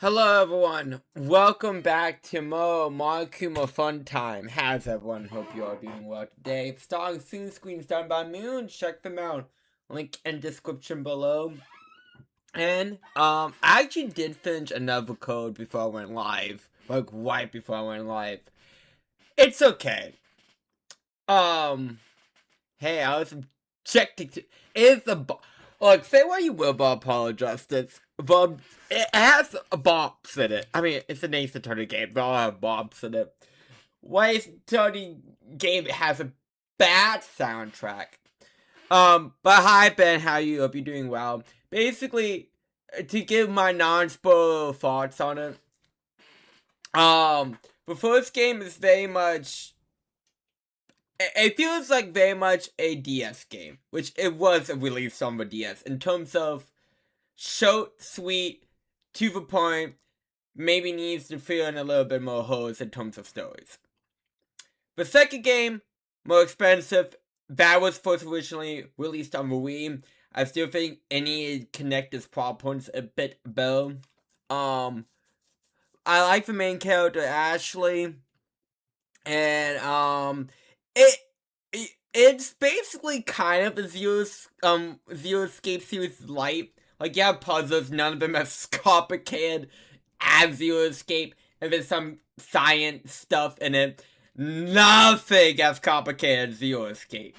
Hello everyone, welcome back to Monokuma Fun Time. How's everyone? Hope you are doing well today. Starring scene screens done by Moon, check them out. Link in description below. And I actually did finish another code before I went live. Like right before I went live. It's okay. Hey, I was objecting to it's a like say what you will about apologize. But it has bops in it. I mean, it's an Ace Attorney game, but all have bops in it. Why Ace Attorney game has a bad soundtrack? But hi Ben, how you? Hope you're doing well. Basically, to give my non-spoiler thoughts on it. The first game is very much. It feels like very much a DS game, which it was released on the DS in terms of short, sweet, to the point, maybe needs to fill in a little bit more holes in terms of stories. The second game, more expensive, that was first originally released on the Wii. I still think any connect its plot points a bit better. I like the main character Ashley, and it's basically kind of the Zero Escape series light. Like, you have puzzles, none of them as complicated as Zero Escape, and there's some science stuff in it. Nothing as complicated as Zero Escape.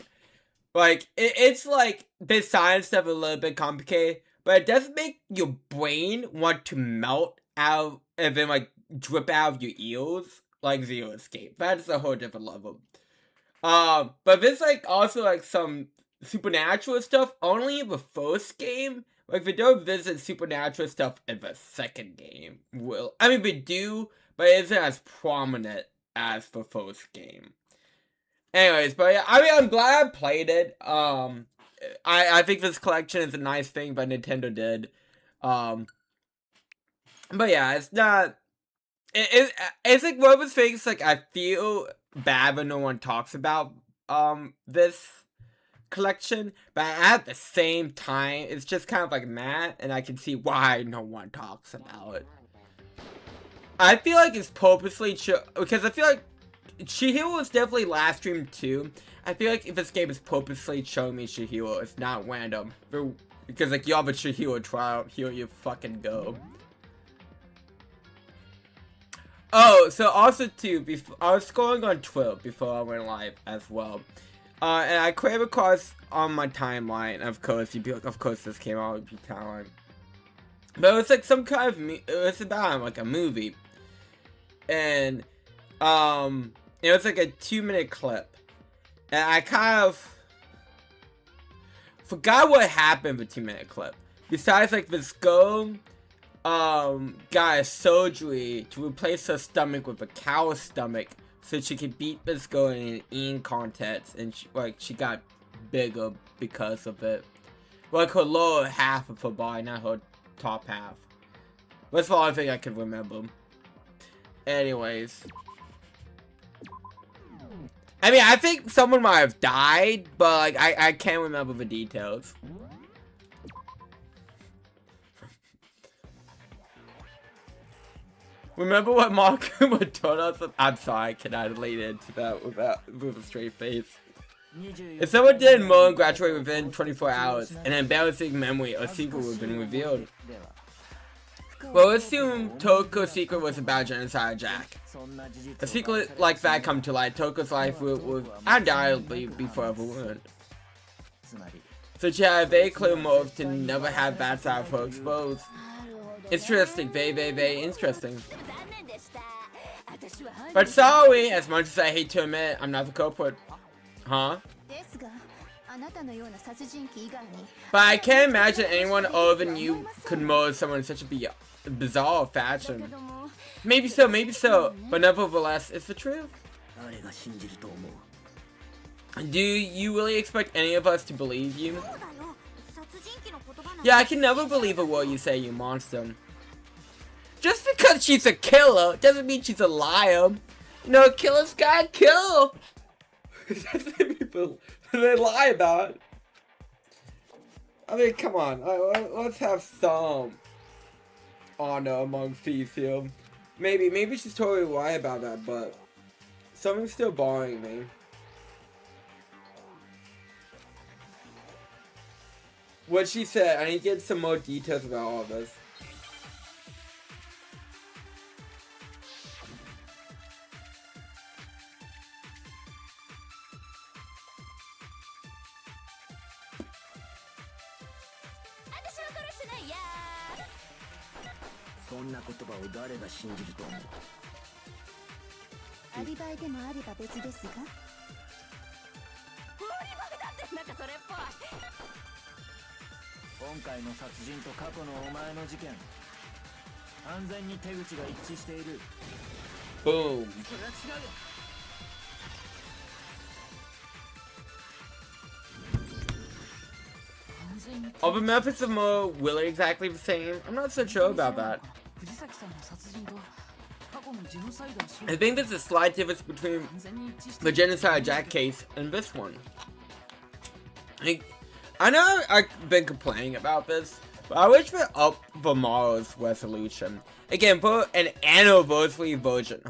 Like, it's like, the science stuff is a little bit complicated, but it doesn't make your brain want to melt out and then, like, drip out of your ears like Zero Escape. That's a whole different level. But there's, like, also, like, some supernatural stuff only in the first game. Like, they don't visit supernatural stuff in the second game. I mean, they do, but it isn't as prominent as the first game. Anyways, but yeah, I mean, I'm glad I played it. I think this collection is a nice thing that Nintendo did. But yeah, it's not. It's like one of those things. Like, I feel bad when no one talks about this collection, but at the same time, it's just kind of like mad, and I can see why no one talks about it. I feel like it's purposely because I feel like Chihiro was definitely last stream too. I feel like if this game is purposely showing me Chihiro, it's not random. Because like you have a Chihiro trial, here you fucking go. Oh, so also too, I was scrolling on Twitter before I went live as well. And I came across on my timeline, of course, you'd be like, of course this came out on your timeline. But it was like some kind of, it was about like a movie. And, it was like a 2-minute clip. And I kind of forgot what happened in the 2-minute clip. Besides like this girl, got a surgery to replace her stomach with a cow's stomach so she could beat this girl in an eating contest, and she got bigger because of it. Like her lower half of her body, not her top half. That's the only thing I can remember. Anyways. I mean, I think someone might have died, but like, I can't remember the details. Remember what Markuma told us? I'm sorry, I cannot relate into that with a straight face. If someone did more and graduate within 24 hours, an embarrassing memory or secret would have been revealed. Well, assume Toko's secret was about genocide Jack. A secret like that come to light, Toko's life would undoubtedly be forever ruined. So she had a very clear motive to never have that side of her exposed. Interesting, very interesting. But sorry, as much as I hate to admit, I'm not the culprit. Huh? But I can't imagine anyone other than you could murder someone in such a bizarre fashion. Maybe so, but nevertheless, it's the truth. Do you really expect any of us to believe you? Yeah, I can never believe a word you say, you monster. Just because she's a killer doesn't mean she's a liar. You know, killers gotta kill. That's what people they lie about. I mean, come on, let's have some honor among Fifi. Maybe she's totally right about that, but something's still bothering me. What she said, I need to get some more details about all this. Boom. Are the methods of Mo really exactly the same? I'm not so sure about that. I think there's a slight difference between the Genocide Jack case and this one. I know I've been complaining about this, but I wish for up for tomorrow's resolution. Again, for an anniversary version,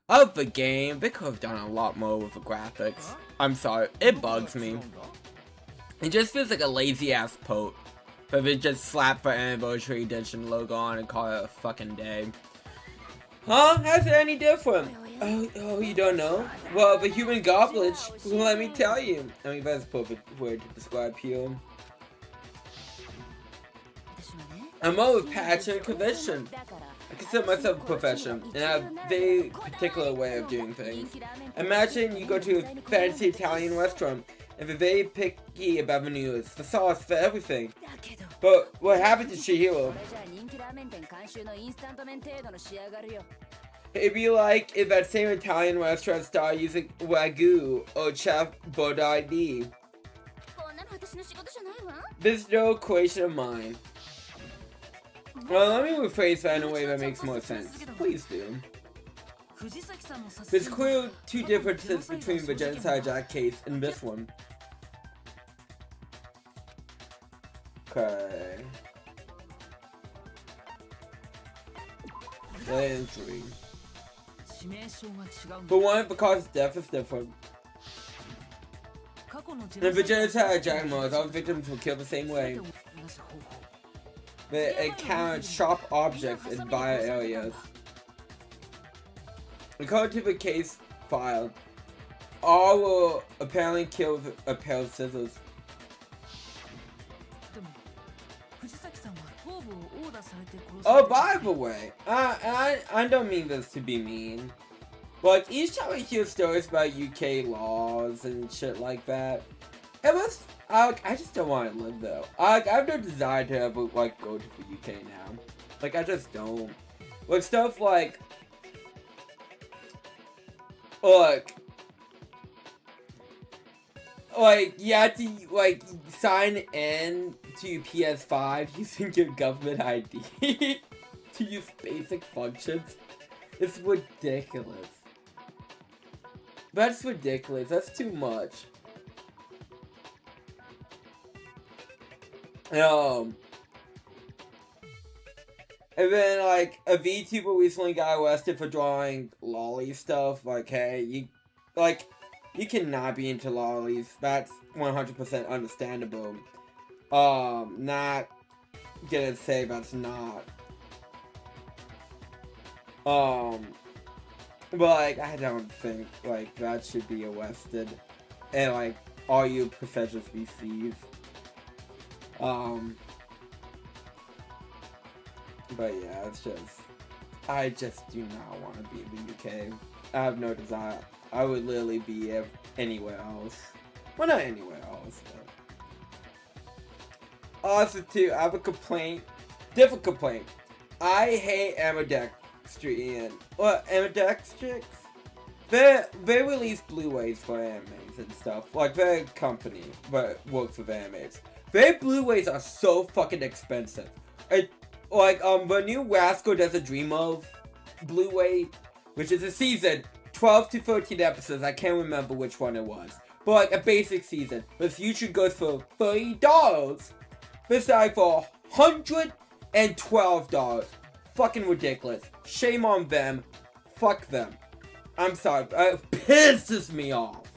of the game, they could have done a lot more with the graphics. I'm sorry, it bugs me. It just feels like a lazy ass poke. But they just slap the anniversary edition logo on and call it a fucking day. Huh? How's it any different? Oh, you don't know? Well, the human goblet, let me tell you. I mean, that's a perfect word to describe here. I'm all with passion and conviction. I consider myself a profession, and I have a very particular way of doing things. Imagine you go to a fancy Italian restaurant, and they're very picky about the noodles, the sauce, for everything. But what happened to Chihiro? It'd be like if that same Italian restaurant started using Wagyu or Chef Bodaidi. This is no equation of mine. Well, let me rephrase that in a way that makes more sense. Please do. There's clearly two differences between the Genocide Jack case and this one. Okay. Injury. But one, because death is different. In the Genocide Jack mode, all victims were killed the same way. They encountered sharp objects in bio areas. According to the case filed, all were apparently killed with a pair of scissors. Oh, by the way, I don't mean this to be mean. But like, each time I hear stories about UK laws and shit like that, it was, I just don't want to live there. I have no desire to ever, like, go to the UK now. Like, I just don't. Like, stuff like, you have to, like, sign in to PS5 using your government ID to use basic functions. It's ridiculous. That's ridiculous. That's too much. And then, like, a VTuber recently got arrested for drawing lolly stuff. Like, hey, you cannot be into lollies. That's 100% understandable. Not gonna say that's not. But, like, I don't think, like, that should be arrested. And, like, all you professional species. But yeah, it's just, I just do not want to be in the UK. I have no desire. I would literally be anywhere else. Well, not anywhere else, but. Also, too, I have a complaint. Different complaint. I hate ambidextrous. What, ambidextrous? They release Blu-rays for animes and stuff. Like, they're a company that works with animes. Their Blu-rays are so fucking expensive. Like, the new Rascal Does a Dream Of Blu-ray, which is a season, 12 to 13 episodes, I can't remember which one it was. But, like, a basic season. This usually goes for $30. This is like for 100 and $12. Fucking ridiculous. Shame on them. Fuck them. I'm sorry. It pisses me off.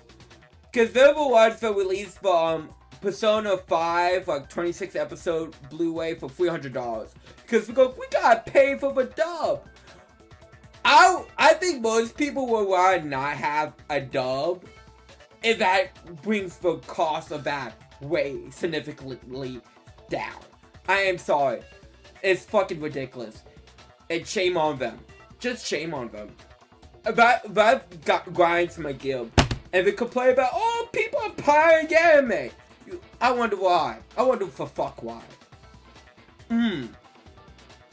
Because they're the ones that released the Persona 5, like 26 episode Blu-ray for $300. Because we gotta pay for the dub. I think most people would rather not have a dub if that brings the cost of that way significantly down. I am sorry. It's fucking ridiculous. And shame on them. Just shame on them. That grinds my guild. And they complain about, oh, people are pirating anime. I wonder why. I wonder for fuck why.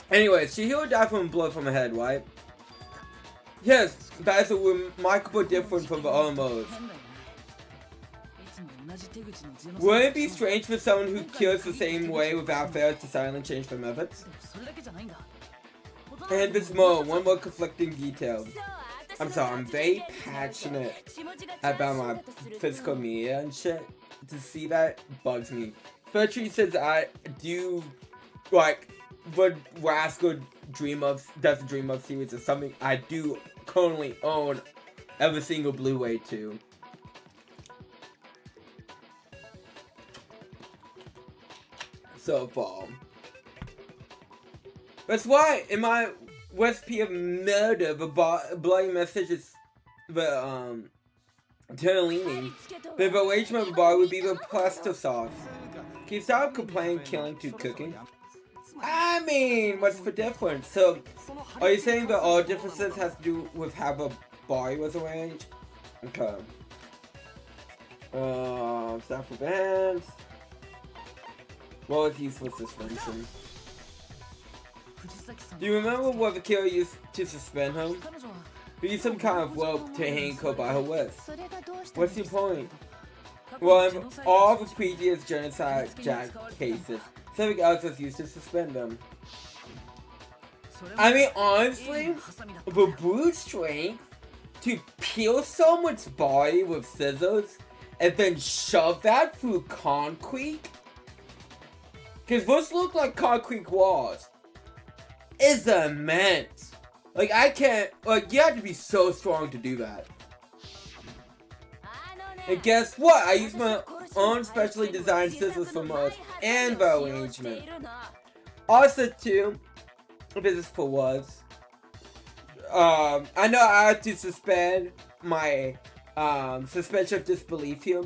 Anyways, Chihiro died from blood from her head, right? Yes, that is a remarkable difference from the other modes. Wouldn't it be strange for someone who kills the same way without fail to silently change their methods? And this mode, one more conflicting detail. I'm sorry, I'm very passionate about my physical media and shit. To see that bugs me. Especially since I do, like, what Rascal does the Dream of series is something I do currently own every single Blu-ray to. So far. That's why in my recipe of murder, the bloody message is the tortellini. The arrangement of the bar would be the pasta sauce. Can you stop complaining killing to cooking? I mean, what's the difference? So, are you saying that all differences has to do with how the bar was arranged? Okay. Stop for bands. What was useful suspension? Do you remember what the killer used to suspend him? He used some kind of rope to hang her by her wrist. What's your point? Well, in all the previous genocide jack cases, something else was used to suspend them. I mean, honestly, the brute strength to peel someone's body with scissors and then shove that through concrete? Because those look like concrete walls. Is immense. Like, I can't, like, you have to be so strong to do that. And guess what? I use my own specially designed scissors for most and the arrangement. Also, too, this is for was. I know I have to suspend my suspension of disbelief here.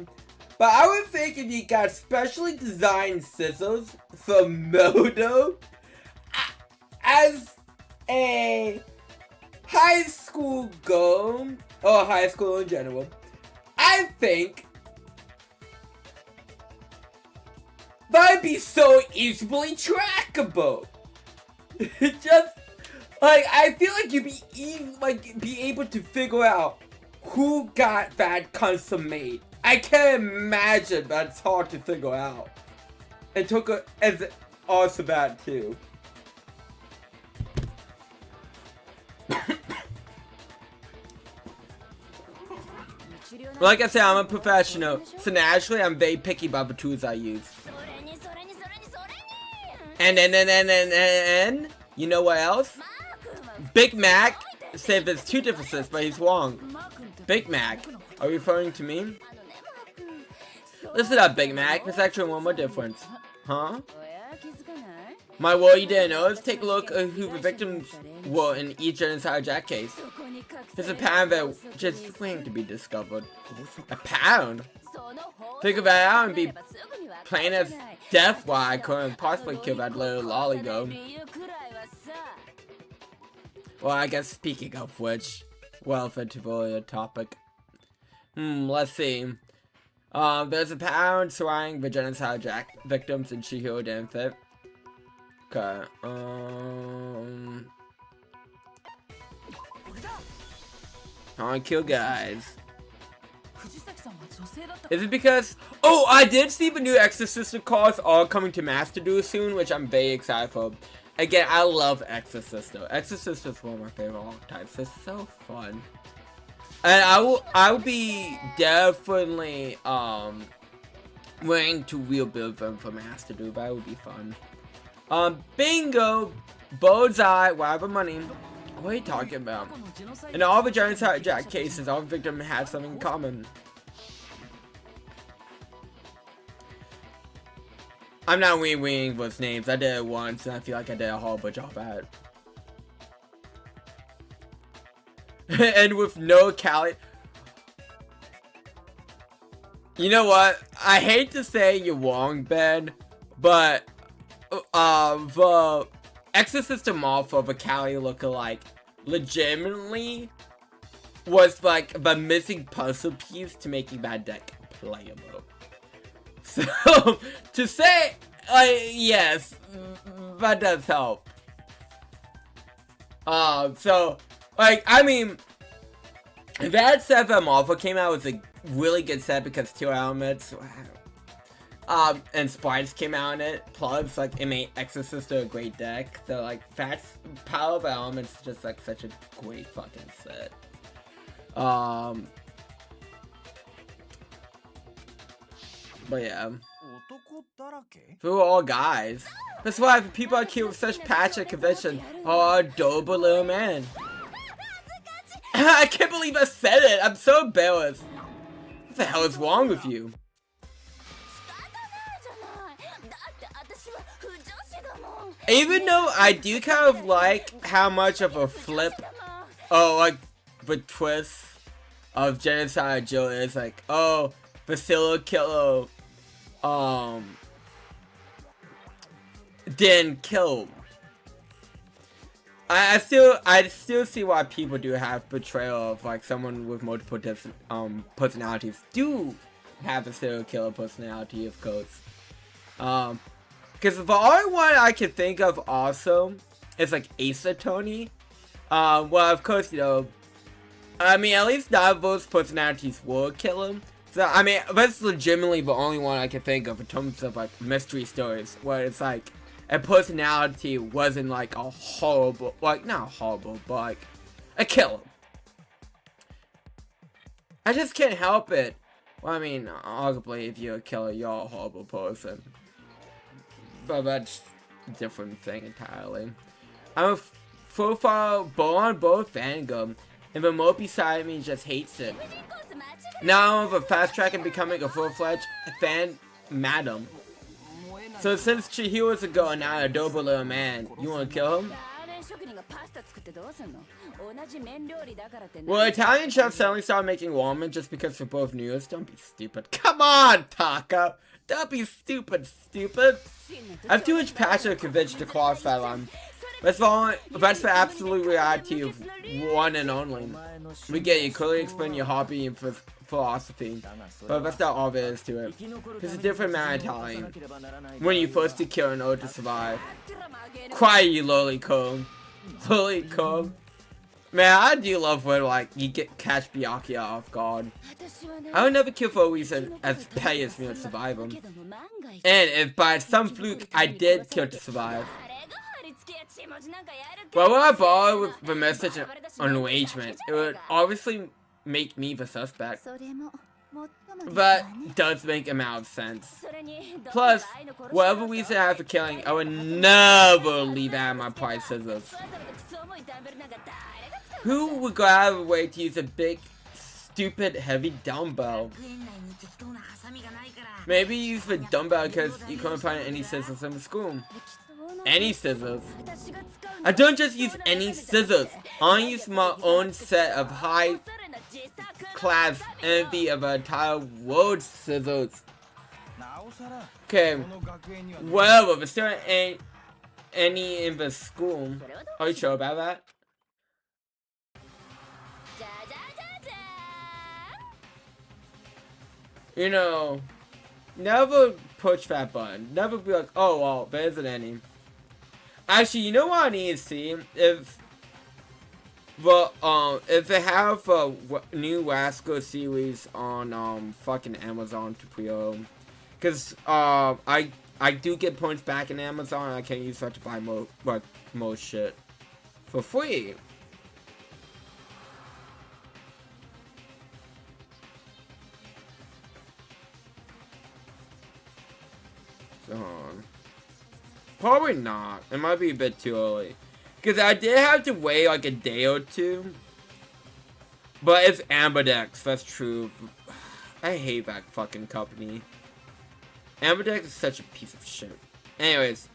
But I would think if you got specially designed scissors for Modo, as a high school girl, or high school in general, I think that'd be so easily trackable. Just like I feel like you'd be able to figure out who got that custom made. I can't imagine that's hard to figure out. And took as also bad too. Like I said, I'm a professional, so naturally I'm very picky about the tools I use. And you know what else? Big Mac said there's two differences, but he's wrong. Big Mac, are you referring to me? Listen up, Big Mac, there's actually one more difference. Huh? My word you didn't know is take a look at who the victims were in each genocide jack case. There's a pound that just waiting to be discovered. A pound? Think of that out and be plain as death why I couldn't possibly kill that little lollygo. Well, I guess speaking of which, well, for the topic. Let's see. There's a pound surrounding the genocide jack victims and Chihiro didn't fit. Okay, I kill guys. Is it because... Oh, I did see the new Exorcist cars are coming to Master Duel soon, which I'm very excited for. Again, I love Exorcist. Exorcist is one of my favorite archetypes. It's so fun. And I will be definitely willing to rebuild them for Master Duel. That would be fun. Bingo! Bullseye! Whatever money. What are you talking about? In all the genocide jack cases, all victims had something in common. I'm not wing with names. I did it once, and I feel like I did a horrible job at it. And with no Cali. You know what? I hate to say you're wrong, Ben, but the Exorcist of Malfa, the Cali lookalike, legitimately was like the missing puzzle piece to making that deck playable. So to say, yes, that does help. So like, I mean, that set that Malfa came out was a really good set because 2 elements, and sprites came out in it. Plus, like, it made Exorcist a great deck. So, like, that's Power of Elements is just like such a great fucking set. But yeah, we were all guys. That's why people are cute with such passion conviction. Oh, adorable little man. I can't believe I said it. I'm so embarrassed. What the hell is wrong with you? Even though I do kind of like how much of a flip, like the twist of Genocide Joe is like, oh, Vasilo Killer, didn't kill him. I still see why people do have portrayal of like someone with multiple personalities do have a serial killer personality, of course. Because the only one I can think of also is like Asa Tony. Well, of course, you know, I mean, at least none of those personalities will kill him. So, I mean, that's legitimately the only one I can think of in terms of like mystery stories where it's like a personality wasn't like a horrible, like not horrible, but like a killer. I just can't help it. Well, I mean, arguably, if you're a killer, you're a horrible person. But that's a different thing entirely. I'm a full-file on both fangirl, and the mopey side of me just hates it. Now I'm of a fast track and becoming a full-fledged fan madam. So since Chihiro is a girl and now an adorable little man, you wanna kill him? Well, Italian chefs suddenly started making ramen just because they're both noodles. Don't be stupid. Come on, Taka! Don't be stupid. I have too much passion to convince to cross that line. That's the absolute reality of one and only. We get you, clearly explain your hobby and philosophy, but that's not all there is to it. There's a different mentality. When you forced to kill in order to survive. Cry, you lowly cone. Lowly cone. Man, I do love when like you catch Byakuya off guard. I would never kill for a reason as petty as me to survive him. And if by some fluke I did kill to survive. Well, when I bother with the message on arrangement, it would obviously make me the suspect. That does make a amount of sense. Plus, whatever reason I have for killing, I would never leave out my pride scissors. Who would go out of the way to use a big, stupid, heavy dumbbell? Maybe use the dumbbell because you couldn't find any scissors in the school. Any scissors. I don't just use any scissors. I use my own set of high class envy of an entire world scissors. Okay. Whatever, but still ain't any in the school. Are you sure about that? You know, never push that button. Never be like, oh well, there isn't any. Actually, you know what I need to see? If they have a new Rascal series on fucking Amazon to pre-order, because I do get points back in Amazon and I can use that to buy more shit for free. Probably not. It might be a bit too early. Because I did have to wait like a day or two. But it's Amberdex, that's true. I hate that fucking company. Amberdex is such a piece of shit. Anyways.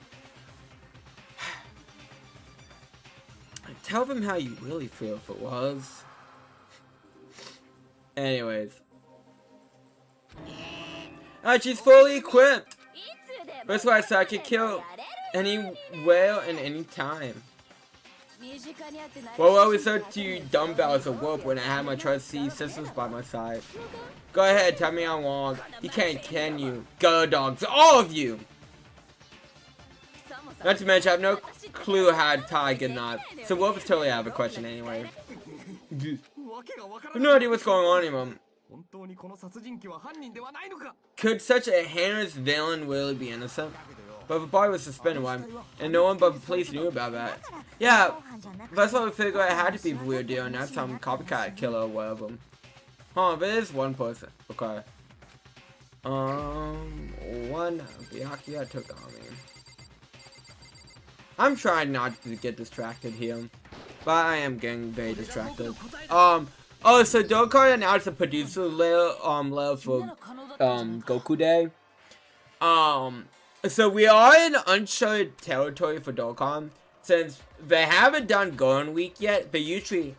Tell them how you really feel if it was. Anyways. She's fully equipped. That's why I said I could kill any whale in any time. Well, I always said to you dumbbells a whoop when I had my trusty sisters by my side. Go ahead, tell me how long. You can't, can you? Go dogs, all of you! Not to mention, I have no clue how to tie a good knot. So Wolf is totally out of a question anyway. I have no idea what's going on anymore. Could such a heinous villain really be innocent? But the boy was suspended one, and no one but the police knew about that. Yeah, that's why we figured it had to be a weird deal, not some copycat killer or whatever. Huh, but it is one person. Okay. One Byakuya took on me. I'm trying not to get distracted here, but I am getting very distracted. Oh, so Dokkan announced a producer level for Goku Day. So we are in uncharted territory for Dokkan, since they haven't done Golden Week yet. They usually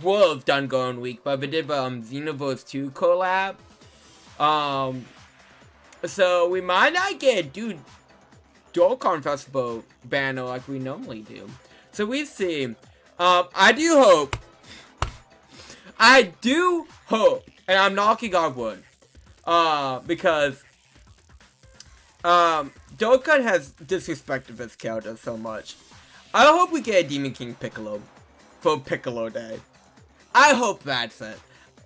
would have done Golden Week, but they did the Xenoverse 2 collab. So we might not get a Dokkan Festival banner like we normally do. So we see. I do hope, and I'm knocking on wood, because Dokkan has disrespected this character so much. I hope we get a Demon King Piccolo for Piccolo Day. I hope that's it.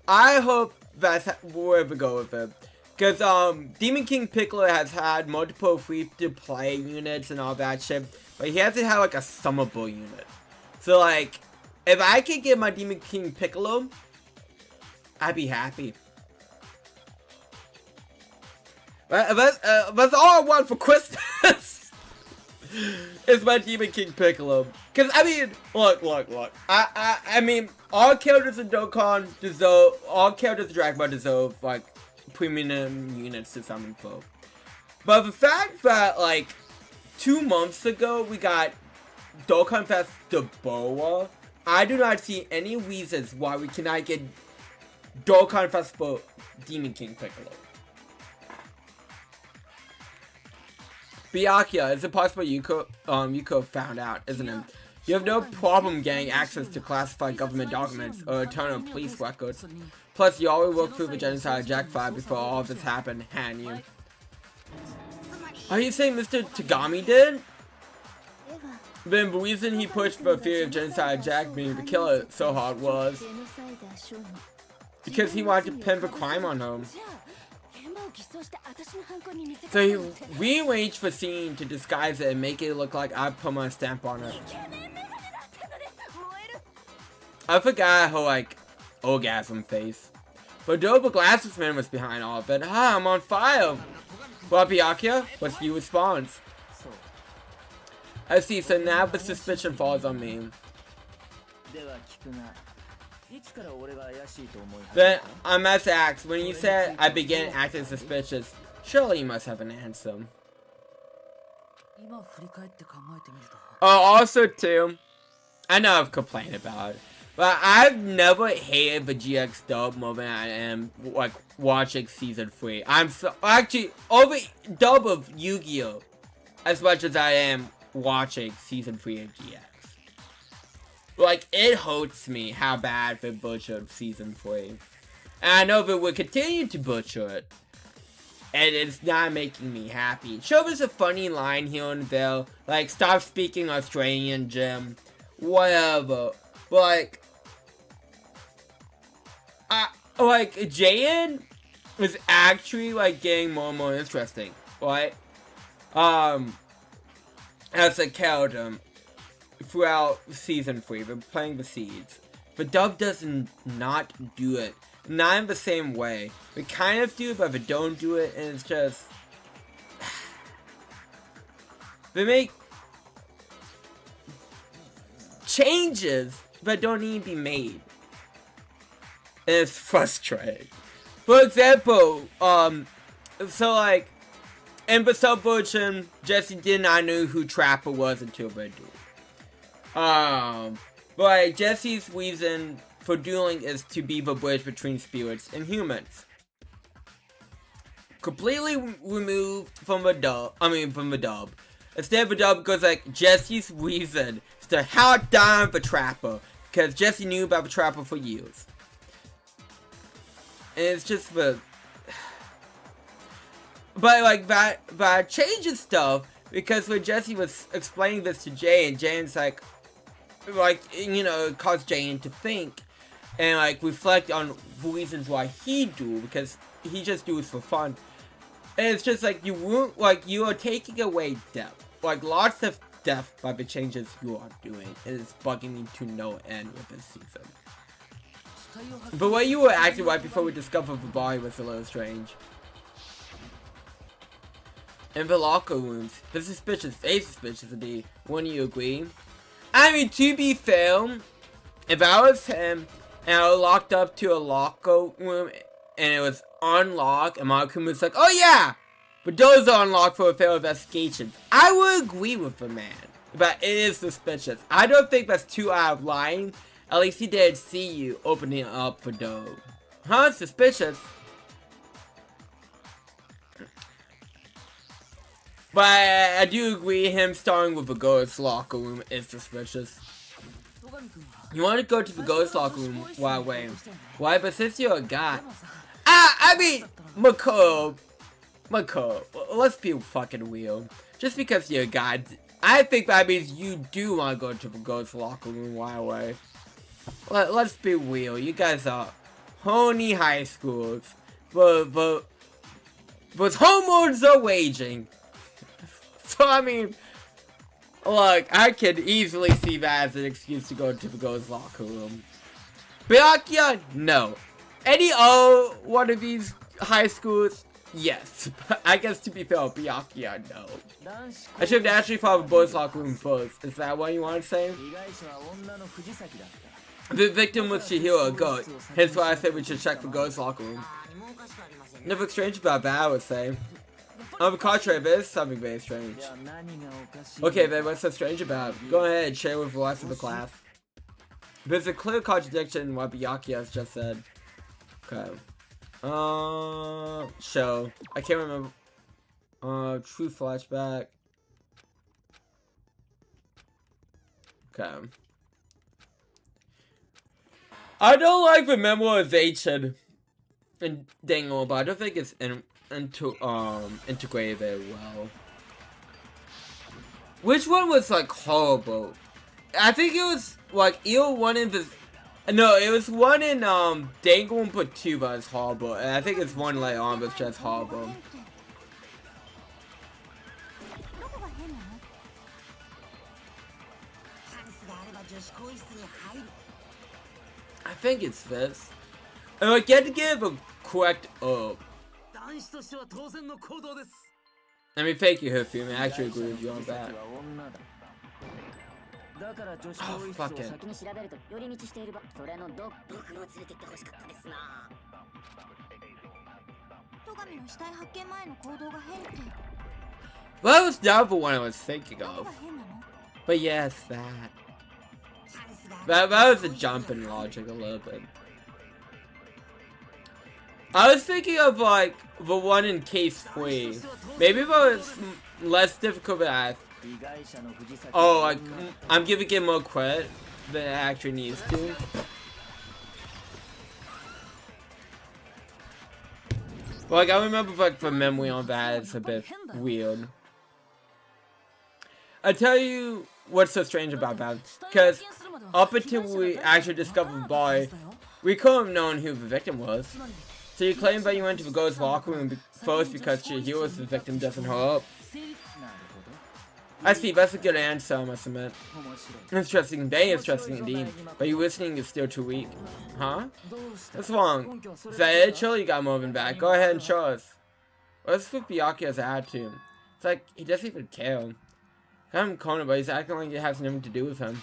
I hope that's where we go with it. Because Demon King Piccolo has had multiple free-to-play units and all that shit, but he hasn't had like a summerable unit. So like, if I could get my Demon King Piccolo, I'd be happy. That's all I want for Christmas. Is my Demon King Piccolo. Cause I mean, look. I mean, all characters in Dokkan deserve, all characters in Dragon Ball deserve like premium units to summon for. But the fact that like 2 months ago we got Dokkan Fest the Boa, I do not see any reasons why we cannot get Dokkan Festival Demon King Piccolo. Byakuya, is it possible you could have found out, isn't it? You have no problem getting access to classified government documents or internal police records. Plus, you always worked through the genocide Jack 5 before all of this happened, hadn't you? Are you saying Mr. Tagami did? Then the reason he pushed the theory of genocide Jack being the killer so hard was because he wanted to pin the crime on him. So he rearranged the scene to disguise it and make it look like I put my stamp on it. I forgot her like orgasm face. But Doba Glasses Man was behind all of it. Ah, I'm on fire! Well, Byakuya, what's your response? I see, so now the suspicion falls on me. Then I must ask, when you said I began acting suspicious, surely you must have an answer. Also too, I know I've complained about it, but I've never hated the GX dub more than I am like watching season 3. I'm so actually over dub of Yu-Gi-Oh! As much as I am watching season 3 of GX. Like, it hurts me how bad they butchered season 3. And I know they will continue to butcher it. And it's not making me happy. Sure, there's a funny line here and there. Like, stop speaking Australian, Jim. Whatever. But, like, Jayan is actually, like, getting more and more interesting. Right? As a character. Throughout season 3, they're playing the seeds. The dub does not do it. Not in the same way. They kind of do, but they don't do it, and it's just... They make changes that don't need to be made. And it's frustrating. For example, so like, in the sub version, Jesse did not know who Trapper was until the duel. But Jesse's reason for dueling is to be the bridge between spirits and humans. Completely removed from the dub. Instead, the dub goes like, Jesse's reason is to hunt down the Trapper, because Jesse knew about the Trapper for years. And it's just the... But like, that changes stuff, because when Jesse was explaining this to Jay, and Jane's like, you know, it caused Jane to think, and like, reflect on the reasons why he do, because he just do it for fun. And it's just like, you are taking away depth. Like, lots of depth by the changes you are doing. It is bugging me to no end with this season. But what you were acting right before we discovered the body was a little strange. In the locker rooms, the suspicious, very suspicious indeed. Wouldn't you agree? I mean, to be fair, if I was him, and I was locked up to a locker room, and it was unlocked, and Markham was like, oh yeah, but doors are unlocked for a failed investigation, I would agree with the man. But it is suspicious. I don't think that's too out of line. At least he did see you opening up the door. Huh? Suspicious? But I do agree, him starting with the ghost locker room is suspicious. You want to go to the ghost locker room? Why, wait. Why? But since you're a guy... I mean, McCall, let's be fucking real. Just because you're a guy, I think that means you do want to go to the ghost locker room right away. Let's be real. You guys are horny high schools. But hormones are waging. So, I mean, look, I could easily see that as an excuse to go to the ghost locker room. Byakuya? No. Any one of these high schools? Yes. I guess to be fair, Byakuya, no. I should have actually thought of boys locker room first. Is that what you want to say? The victim was Chihiro, a goat. Hence why I said we should check the ghost locker room. Nothing strange about that, I would say. On the contrary, there is something very strange. Okay, then what's so strange about it? Go ahead, share with the rest of the class. There's a clear contradiction in what Byakuya has just said. Okay. Show. I can't remember. True flashback. Okay. I don't like the memorization in Danganronpa. I don't think it's integrated very well. Which one was like horrible? I think it was like either one in the... No, it was one in Danganronpa 2 that was horrible, and I think it's one later on that's just horrible. I think it's this. And I get to give a correct I mean, thank you, Hifume. I actually agree with you on that. Oh, fuck it. Well, that was not the one I was thinking of. But yes, that. That was a jump in logic a little bit. I was thinking of like the one in case 3. Maybe that was less difficult than I. Oh, like, I'm giving it more credit than it actually needs to. Like, I remember like the memory on that is a bit weird. I tell you what's so strange about that, because up until we actually discovered the boy, we couldn't have known who the victim was. So you claim that you went to the ghost locker room first because Chihiro was the victim doesn't her up. I see, that's a good answer, I must admit. Interesting, very interesting indeed. But your listening is still too weak. Huh? What's wrong? Is that it? Surely you got moving back. Go ahead and show us. What's with Byakuya's attitude? It's like, he doesn't even care. I'm Conan, but he's acting like it has nothing to do with him.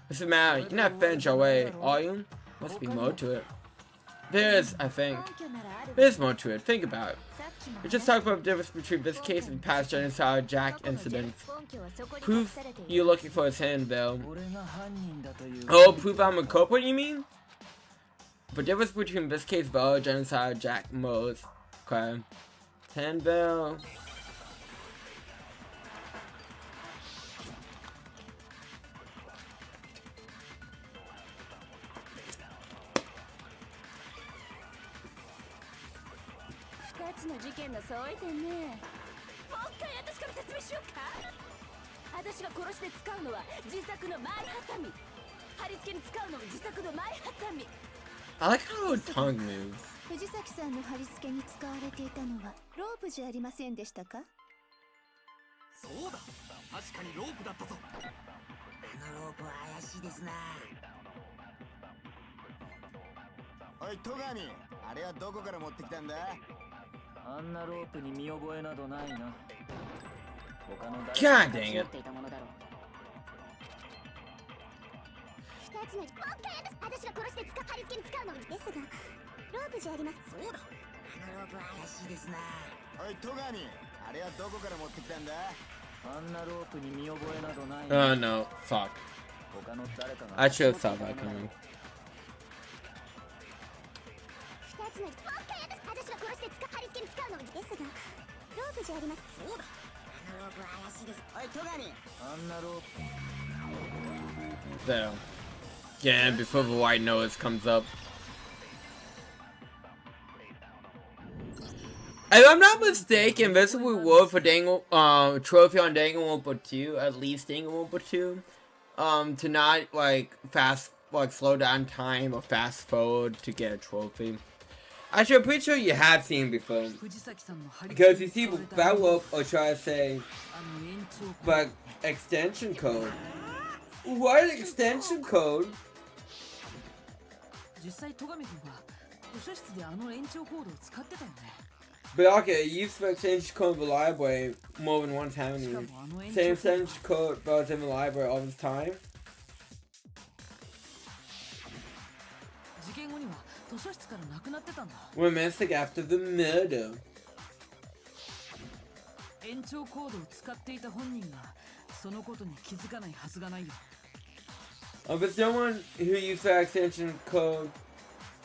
What's the matter? You're not finished your way, are you? Must be more to it. There is, I think. There's more to it. Think about it. We just talked about the difference between this case and past genocide Jack incidents. Proof you're looking for is handbill. Oh, proof I'm a culprit, you mean? The difference between this case Bell, genocide Jack Mo's. Okay. Handbill. I like how her tongue moves. God dang it. Oh no, fuck. I should have thought that coming. There. Yeah, before the white noise comes up. If I'm not mistaken, this is a reward for trophy on Danganronpa 2, at least Danganronpa 2. To not slow down time or fast forward to get a trophy. Actually, I'm pretty sure you have seen before. Because you see that rope, or try to say, but extension code. What extension code? But okay, use the extension code of the library more than one time. Same extension code that was in the library all the time. We're missing after the murder. There's no one who used the extension code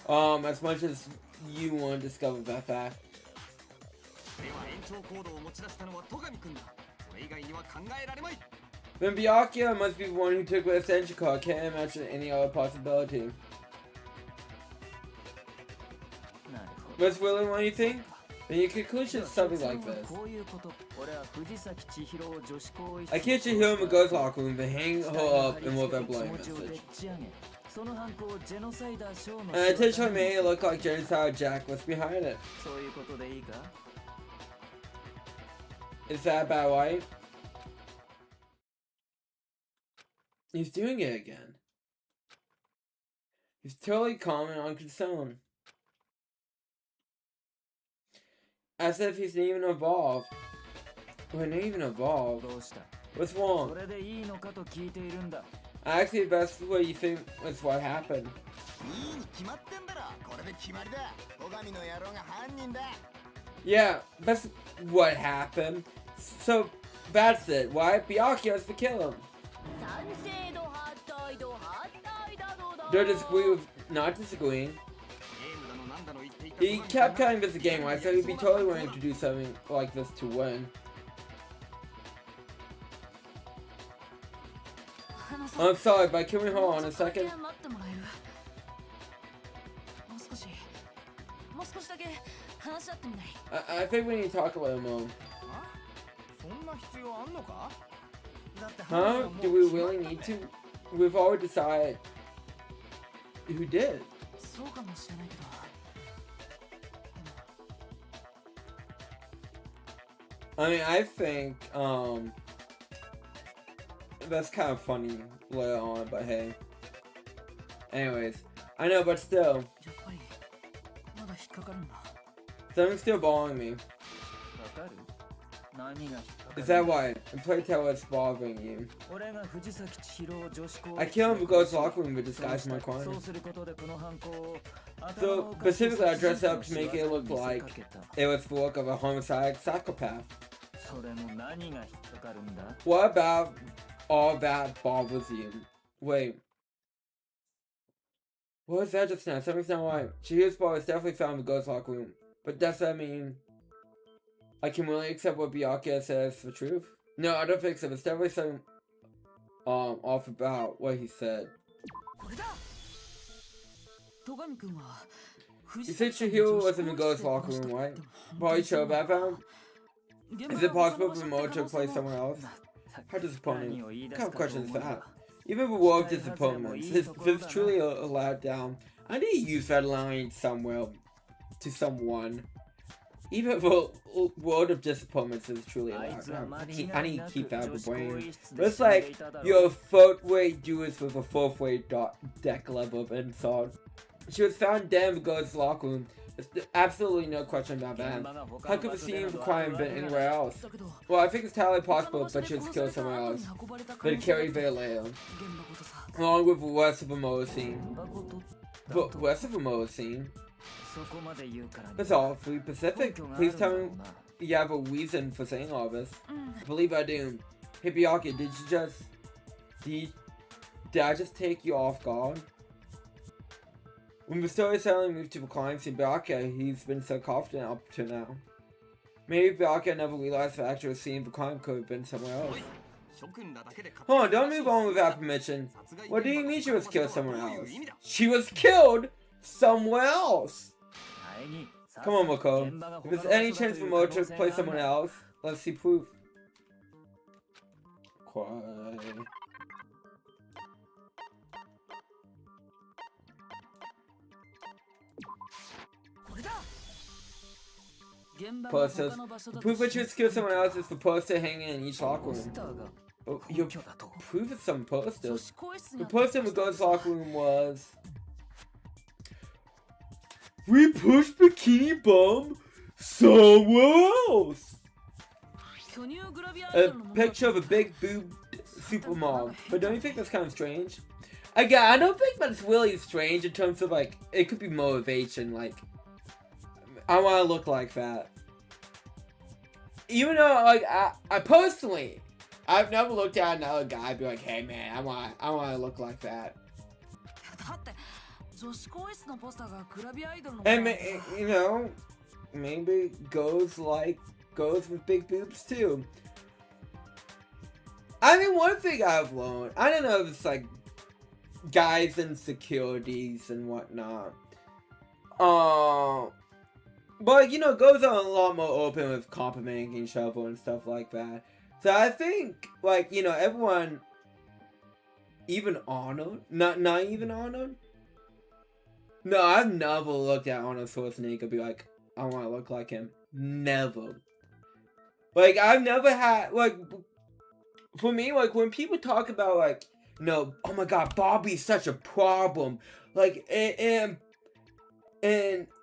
as much as you want to discover that fact. Then Byakuya must be the one who took the extension code. Can't imagine any other possibility. That's really what you think? Then your conclusion is something like this. I catch a hill in the girls' locker room and hang her up and wrote that blame message. And I intentionally made it look like genocide Jack was behind it. Is that about right? He's doing it again. He's totally calm and unconcerned. As if he's not even evolved. We're not even evolved. What's wrong? I actually, that's what you think is what happened. Yeah, that's what happened. So, that's it. Why? Byakuya has to kill him. They're not disagreeing. He kept cutting this a game, right? So he'd be totally willing to do something like this to win. I'm sorry, but can we hold on a second? I think we need to talk a little more. Huh? Do we really need to? We've already decided who did. I mean, I think, that's kind of funny later on, but hey. Anyways, I know, but still. Something's still bothering me. Is that why? And playtell what's bothering you. I kill him because locker room with disguise my crime. So specifically I dressed up to make it look like it was the look of a homicide psychopath. What about all that bothers you? Wait. What was that just now? Something's not right. Chihiro's ball was definitely found in the ghost locker room. But does that mean I can really accept what Byakuya says for truth? No, I don't think so. It's definitely something off about what he said. You said Chihiro was in the ghost locker room, right? Probably Chobat found? Is it possible for Momo to play somewhere else? How disappointing. What kind of question is that? Even with world disappointments, this is truly a letdown. I need to use that line somewhere to someone. Even for world of disappointments is truly a letdown. I need to keep that in the brain. But it's like your fourth way duels with a fourth way deck level of insult. She was found dead in the ghost locker room. There's absolutely no question about that. How could the scene of the crime been anywhere else? Well, I think it's entirely possible, but she was killed somewhere else. But it carried there later. Along with the rest of the Momo scene. But the rest of the Momo scene? That's all. Free Pacific. Please tell me you have a reason for saying all this. I believe I do. Hey Byakuya, did I just take you off guard? When the story suddenly moved to the crime scene, Byakuya, he's been so confident up to now. Maybe Byakuya never realized the actual scene of the crime could have been somewhere else. Hold on, don't move on without permission. What do you mean she was killed somewhere else? She was killed somewhere else! Come on, Mako. If there's any chance for Momo to play someone else, let's see proof. Quiet. Posters. The proof that you would kill someone else is the poster hanging in each locker room. Oh, your proof is some posters. The poster in the ghost locker room was... We pushed Bikini Bomb somewhere else! A picture of a big boob supermom. But don't you think that's kind of strange? Again, I don't think that's really strange in terms of like, it could be motivation, like, I want to look like that. Even though, like, I personally, I've never looked at another guy and be like, hey man, I want to look like that. And, you know, maybe goes with big boobs too. I mean, one thing I've learned, I don't know if it's like guys' insecurities and whatnot. But, you know, goes on a lot more open with complimenting each other and stuff like that. So I think, like, you know, everyone, even Arnold, not even Arnold. No, I've never looked at Arnold Schwarzenegger and be like, I want to look like him. Never. Like, I've never had, like, for me, like, when people talk about, like, no, oh my god, Bobby's such a problem. Like, and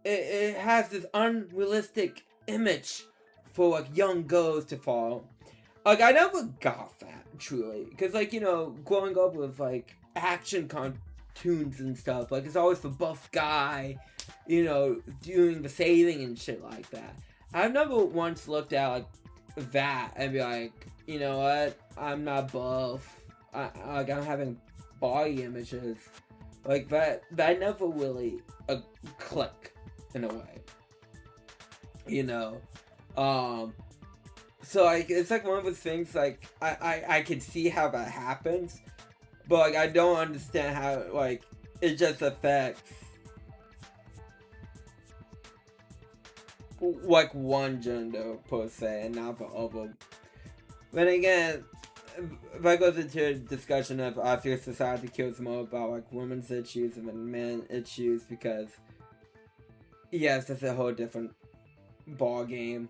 it has this unrealistic image for like young girls to follow. Like I never got that truly, because like, you know, growing up with like action cartoons and stuff, like it's always the buff guy, you know, doing the saving and shit like that. I've never once looked at like that and be like, you know what, I'm not buff. I'm having body images. Like that never really click in a way, you know. So like it's like one of those things. Like I can see how that happens, but like I don't understand how like it just affects like one gender per se and not the other. Then again, that goes into a discussion of I feel society cares more about like women's issues than men issues, because yes, that's a whole different ball game.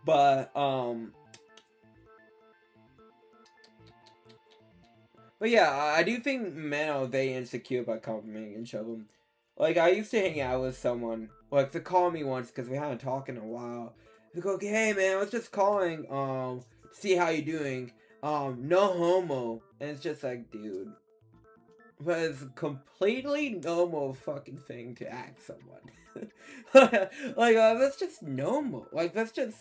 But yeah, I do think men are very insecure about complimenting each other. Like I used to hang out with someone, like they called me once because we hadn't talked in a while, We go, hey man, I was just calling, see how you doing. No homo. And it's just like, dude. But it's a completely normal fucking thing to ask someone. Like, that's just normal. Like, that's just...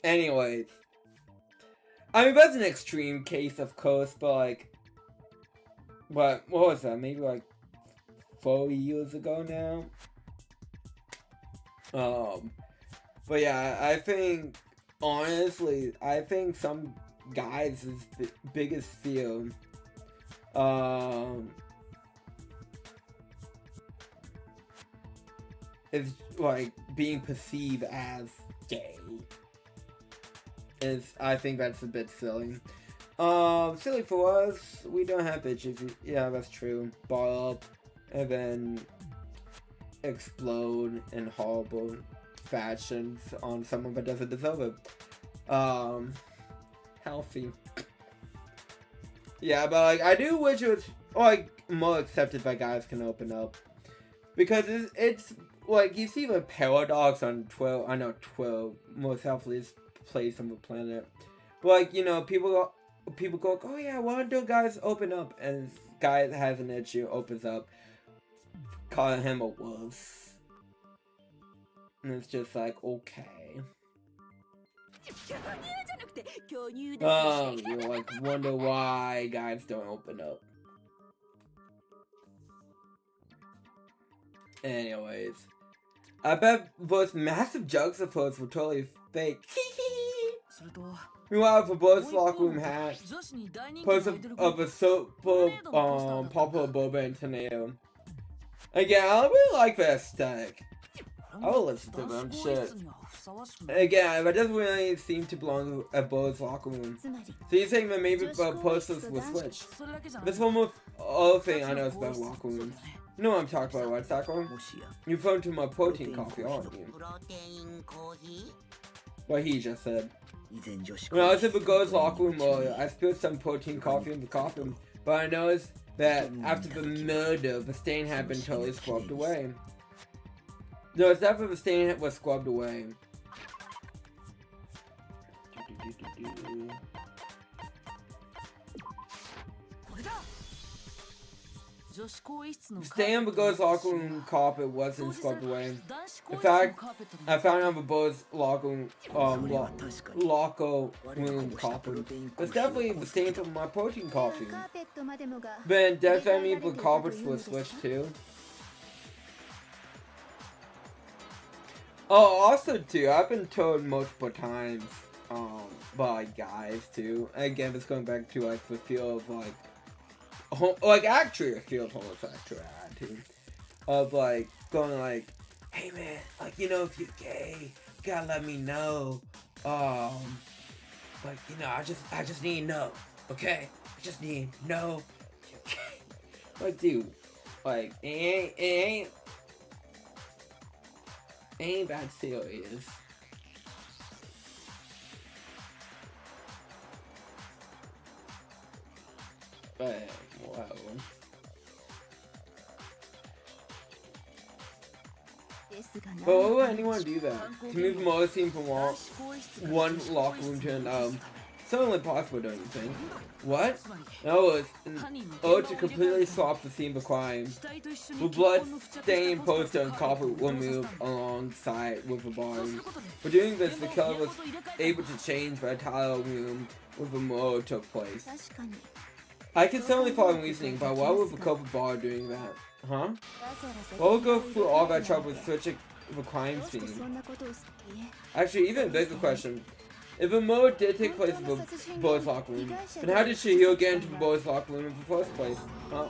Anyways. I mean, that's an extreme case, of course, but like... But, what was that? Maybe like 4 years ago now? But yeah, I think, honestly, I think some guys' biggest fear, is like being perceived as gay. I think that's a bit silly. Silly for us, we don't have bitches. Yeah, that's true. Ball up, and then explode in horrible fashions on someone that doesn't deserve it. Healthy. Yeah, but like, I do wish it was like more accepted by guys can open up. Because it's like, you see the paradox on 12, I know 12, most healthiest place on the planet. But like, you know, people go, oh yeah, why don't guys open up? And this guy that has an issue opens up, calling him a wuss. And it's just like, okay. You like wonder why guys don't open up. Anyways, I bet those massive juxtaposts were totally fake. Meanwhile, for both locker room hat, post of a super popular boba and tornado. Again, I really like that aesthetic. I will listen to them, shit. Again, that doesn't really seem to belong to a boy's locker room. So you're saying that maybe posters will switch? This one more other thing I know is about locker rooms. You know what I'm talking about, right, Sakura? You're referring to my protein coffee, aren't you? What he just said. When I was in the girls' locker room earlier, I spilled some protein coffee in the coffee, but I noticed that after the murder, the stain had been totally scrubbed away. No, it's after the stain was scrubbed away. The stain on the girls' locker room carpet wasn't scrubbed away. In fact, I found on the boys' locker room, carpet. It's definitely the stain from my protein coffee. Then does that mean the carpets were switched too? Oh, also too, I've been told multiple times, by guys too. Again, it's going back to like the feel of like actually a feel of homosexuality. Of like going like, hey man, like, you know, if you're gay, you gotta let me know. Like, you know, I just need to know, okay? I just need to know. Like, dude, like, it ain't that serious. But, wow. But why would anyone do that? To move more team from one locker room to another. Certainly possible, don't you think? What? No, it's an ode to completely swap the scene of crime. The blood-stained poster and carpet were moved alongside with the body. For doing this, the killer was able to change the entire room where the murder took place. I can certainly follow reasoning, but why would the culprit bother doing that? Huh? Why would go through all that trouble switching the crime scene? Actually, even a bigger question. If a murder did take place in the boys' locker room, then how did Shihiro get into the boys' locker room in the first place? Huh?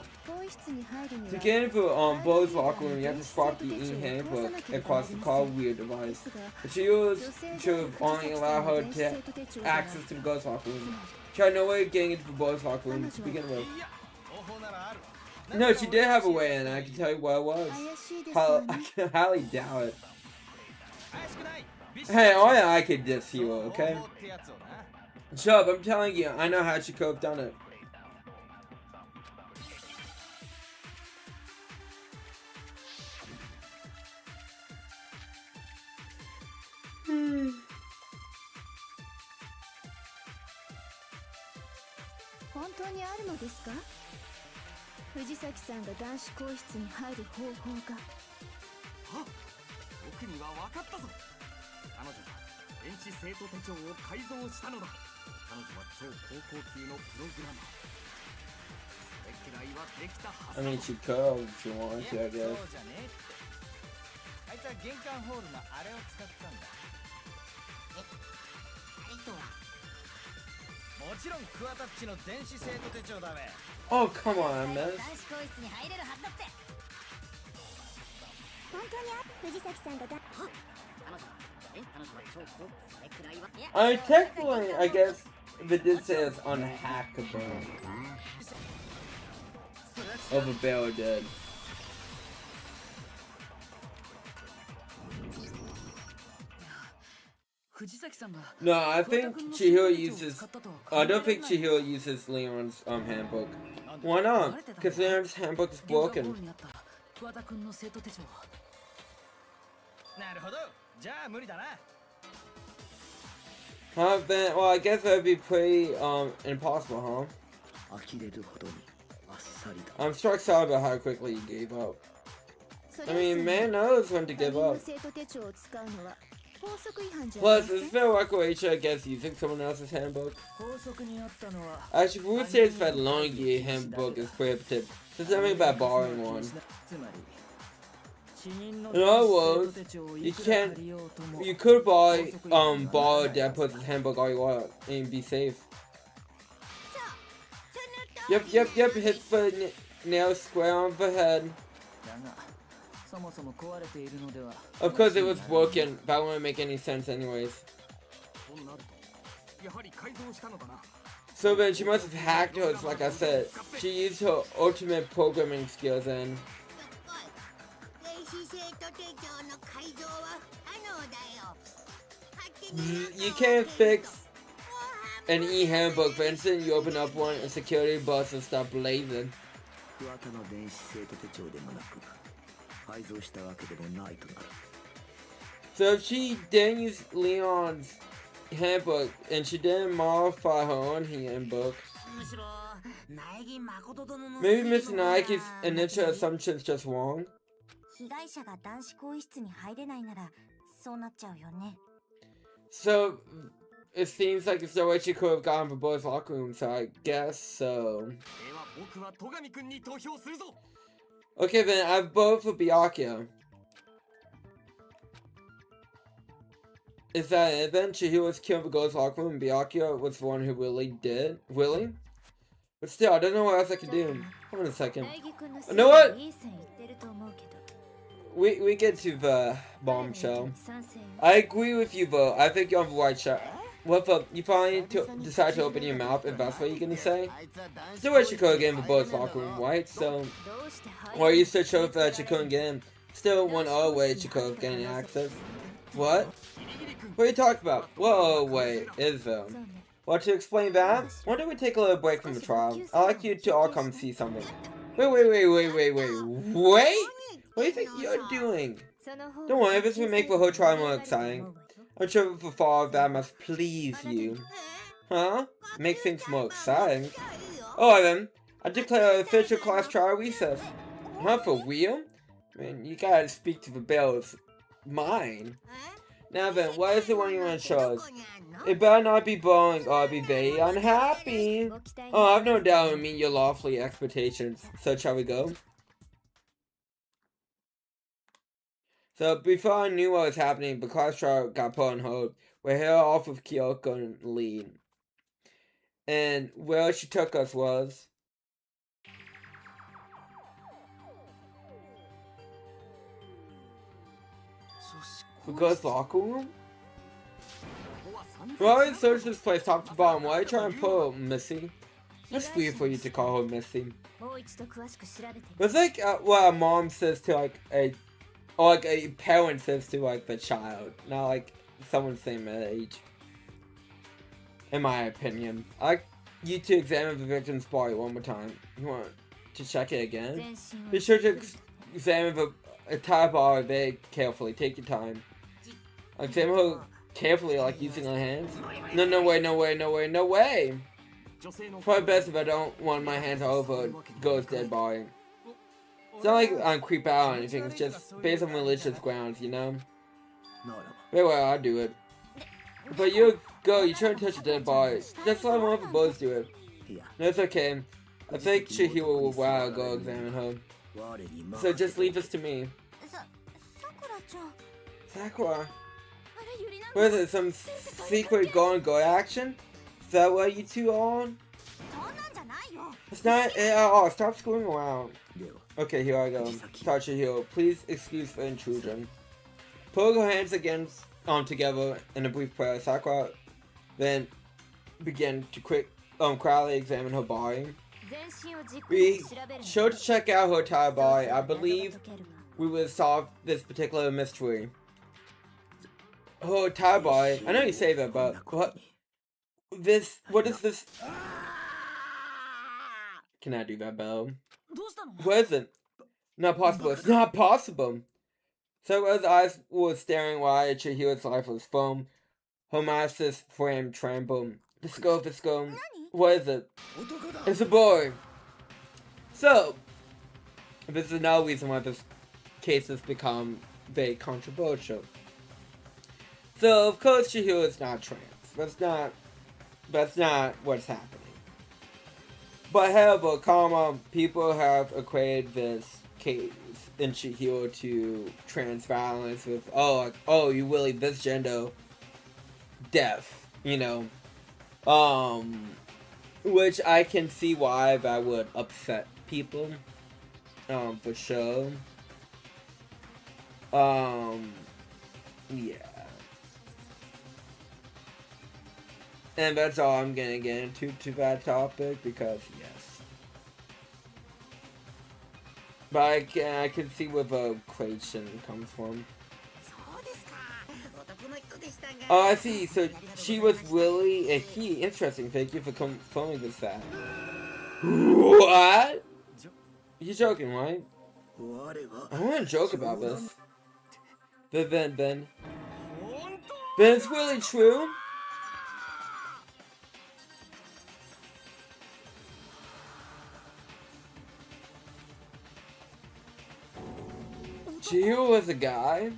To get into the boys' locker room, you have to swap the e-handbook across the car wheel device. But Shihiro should have only allowed her to access to the girls' locker room. She had no way of getting into the boys' locker room to begin with. No, she did have a way in, and I can tell you what it was. I can highly doubt it. Hey, only I could diss Hero, okay? Shut up, I'm telling you, I know how she could have done it. 本当にあるのですか？藤崎さんが男子更衣室に入る方法が。あ、僕には分かったぞ。彼女は電子生徒手帳を改造したのだ。彼女は超高校級のプログラマー。それくらいはできたはずだ。 I mean, she could if she wanted to, I guess. そうじゃねえって。あいつは玄関ホールのあれを使ったんだ。あれとはもちろんクワタッチの電子生徒手帳だべ。 Oh, come on, 男 man. 子更衣室に入れるはずだって。本当に藤崎さんが彼女は超高それくらいは。 I mean, technically, I guess, if it did say it's unhackable. Of a bear did. No, I think Chihiro uses. I don't think Chihiro uses Leon's handbook. Why not? Because Leon's handbook is broken. なるほど。じゃあ無理だな。 Huh? Then, well, I guess that would be pretty impossible, huh? 呆れるほどにあっさりだ。 I'm so excited about how quickly you gave up. I mean, man knows when to give up. Plus, it's fair recreation against using someone else's handbook. Actually, we would say it's that Longi handbook is prohibited. So something about borrowing one. In other words, you could borrow that person's handbook all you want and be safe. Yep, hit the nail square on the head. Of course it was broken, that wouldn't make any sense anyways. So then she must have hacked hers, like I said. She used her ultimate programming skills and... You can't fix an e-handbook, for instance you open up one and security busts and stop blazing. So if she didn't use Leon's handbook and she didn't modify her own handbook, maybe Miss Nike's initial assumption is just wrong. So it seems like it's no way she could have gone for boys' locker room, so I guess so. Okay then, I vote for Byakuya. Is that it then? Chihiro was killed for boys' locker room and Byakuya was the one who really did? Really? But still, I don't know what else I can do. Hold on a second. You know what? We get to the bombshell. I agree with you, Bo. I think you're on the right track. What if you finally decide to open your mouth if that's what you're gonna say? Still wish you could have gotten the boys' locker room, right? So, or you still sure that you couldn't get in? Still one other way you could have gained access. What? What are you talking about? Whoa, wait, is there? Well, to explain that, why don't we take a little break from the trial? I'd like you to all come see something. Wait! What do you think you're doing? Don't worry, this will make the whole trial more exciting. I'm sure the fall of that must please you. Huh? Make things more exciting? Alright then, I declare official class trial recess. Huh, for real? Man, you gotta speak to the bells. Mine? Now then, what is the one you want to show us? It better not be boring or I'll be very unhappy. Oh, I've no doubt it'll meet your lawful expectations. So shall we go? So before I knew what was happening, the class trial got put on hold. We're here off of Kyoko and Lee. And where she took us was... the girls' locker room? We already searched this place top to bottom. Why are you trying to pull Missy? That's weird for you to call her Missy. It's like what a mom says to like a... or like a parent says to like the child, not like someone same age. In my opinion. I like you to examine the victim's body one more time. You want to check it again? Be sure to examine the entire body very carefully. Take your time. Examine her carefully, like using her hands. No way. Probably best if I don't want my hands all over a ghost dead body. It's not like I'm creep out or anything, it's just based on religious grounds, you know? Very well, I'll do it. But you go, you try to touch a dead body. Just let one of the boys do it. No, it's okay. I think Chihiro will wow go examine her. So just leave this to me. ささくらちゃん Sakura, あれゆりな what is it, some secret go action? Is that what you two are on? そんなんじゃないよ It's not at all, stop screwing around. Okay, here I go. Start Chihiro, please excuse the intrusion. Put your hands against together in a brief prayer. Sakura then began to quietly examine her body. 全身をじっく We り調べるの should check out her entire body. I そうすると謎が believe 解けるわ we will solve this particular mystery. Her entire body. I know you say that, but what is this? Can I do that, Belle? どうしたの What is it? Not possible. It's not possible. Sakura's eyes were staring wide at Chihiro's lifeless form. Her master's frame trembled. Visco. What is it? It's a boy. So, this is another reason why this case has become very controversial. So, of course, Chihiro is not trans. That's not what's happening. But however, common people have equated this case in Chihiro to trans violence with, oh, you really misgender death, you know. Which I can see why that would upset people, for sure. Yeah. And that's all I'm gonna get into that topic, because, yes. But I can see where the equation comes from. そうですか。男の人でしたが。 Oh, I see. So she was really a he. Interesting. Thank you for confirming this fact. What? You're joking, right? I want to joke about this. But then it's really true. Chihiro was a guy?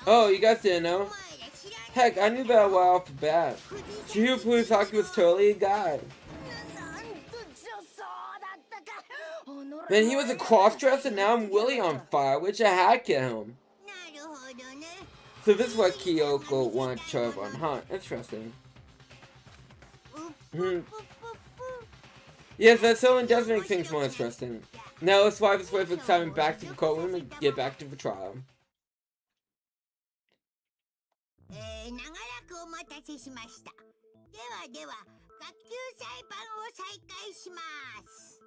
Oh, you guys didn't know? お前ら知らない Heck, I knew that right off the bat. Chihiro Fuyusaki was totally a guy. なんと女装だったか Then he was a cross-dresser, now I'm really on fire. Wish I had killed him. なるほどね So this is what Kyoko wanted to show everyone, huh? Interesting. うっぷ Hmm. っぷっぷ Yes, that certainly does make things more interesting. Now let's fly this way for Simon back to the courtroom and get back to the trial. 長らくお待たせしましたでは学級裁判を再開します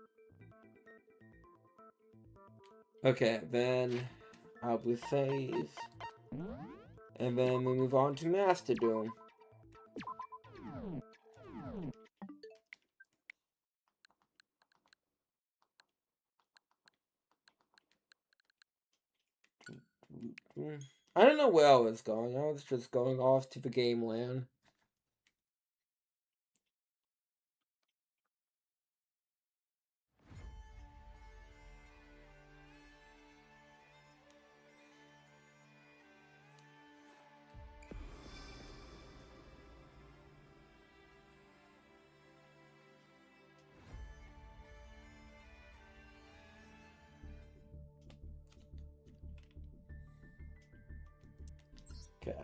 Okay, then I'll be save. And then we move on to Master Duel. I don't know where I was going. I was just going off to the game land. Okay.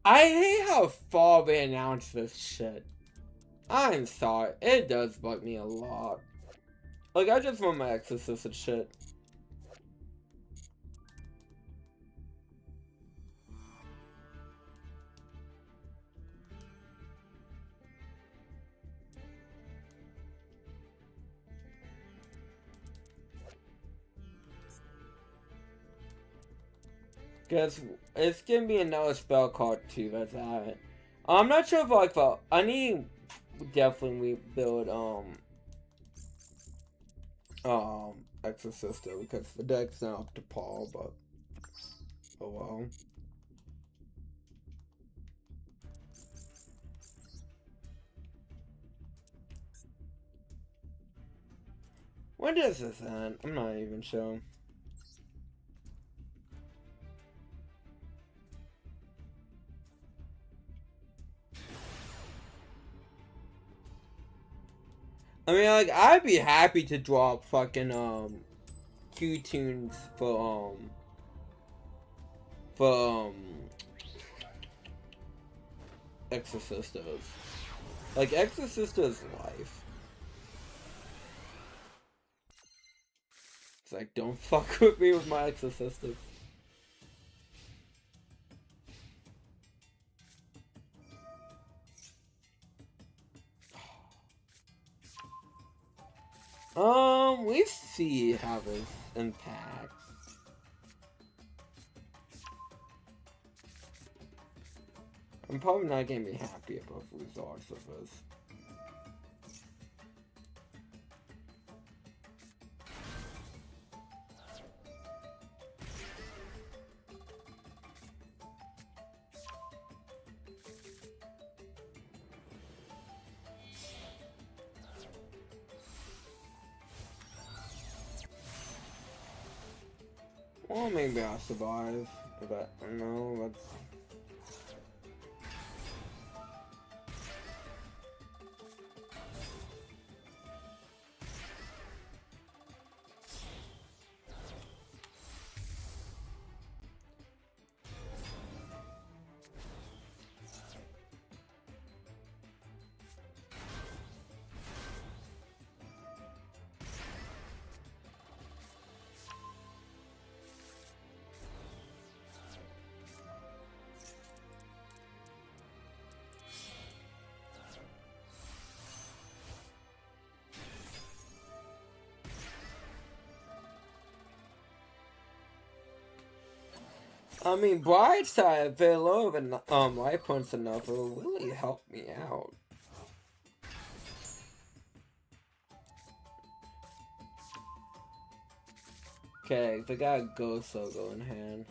I hate how far they announced this shit. I'm sorry. It does bug me a lot. Like, I just want my Exorcist and shit. Guess it's gonna be another spell card too. That's alright. I'm not sure if like I need definitely rebuild Exorcist though, because the deck's not up to par. But oh well. When does this end? I'm not even sure. I mean, like, I'd be happy to drop fucking, Q-tunes for, Exorcistas. Like, Exorcista's life. It's like, don't fuck with me with my Exorcistas. We see Havoc's impact. I'm probably not gonna be happy about the results of this. Well, maybe I'll survive, but no, that's... I mean, bright side, if they're low of life points enough, it'll really help me out. Okay, they got a Ghost logo in hand.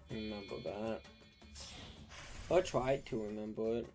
Remember that. Or try to remember it.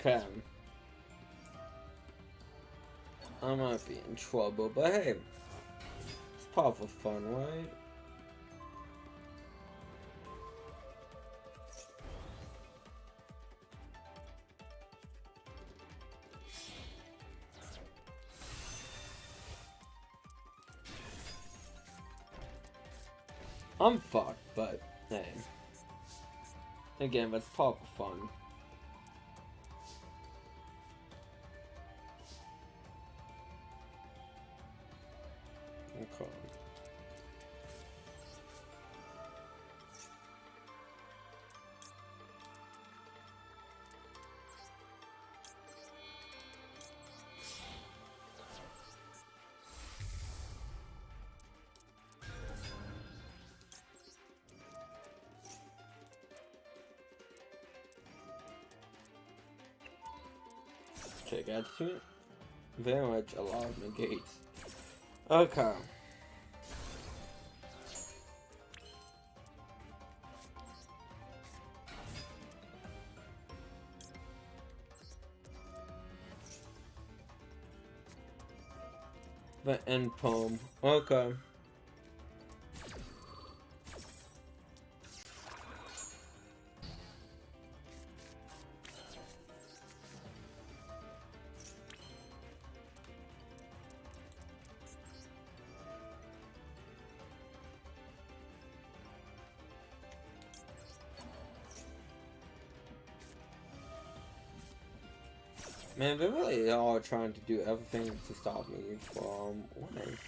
Okay. I might be in trouble, but hey, it's part of fun, right? I'm fucked, but hey. Again, that's part of fun. Okay. Okay, got you. Very much a lot of negates. Okay. The end poem. Okay. Man, they really are trying to do everything to stop me from winning.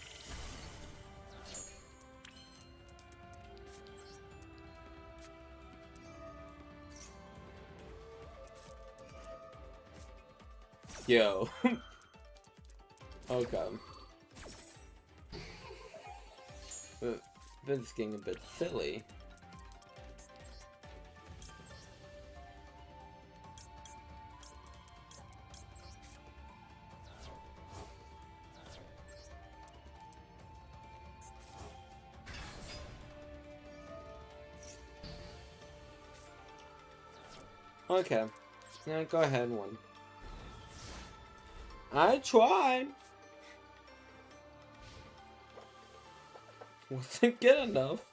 Yo. Okay. But this is getting a bit silly. Okay. Yeah, go ahead and win. I tried. Wasn't good enough.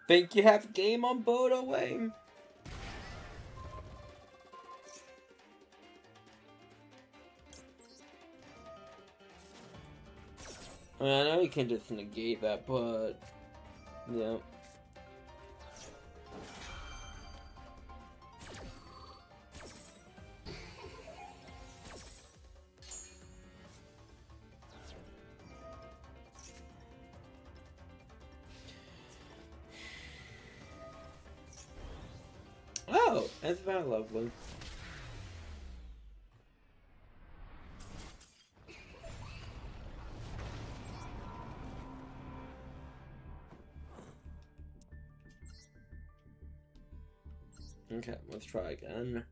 Think you have game on board away? I mean, I know you can just negate that, but yeah. Oh, that's very lovely. Okay, let's try again.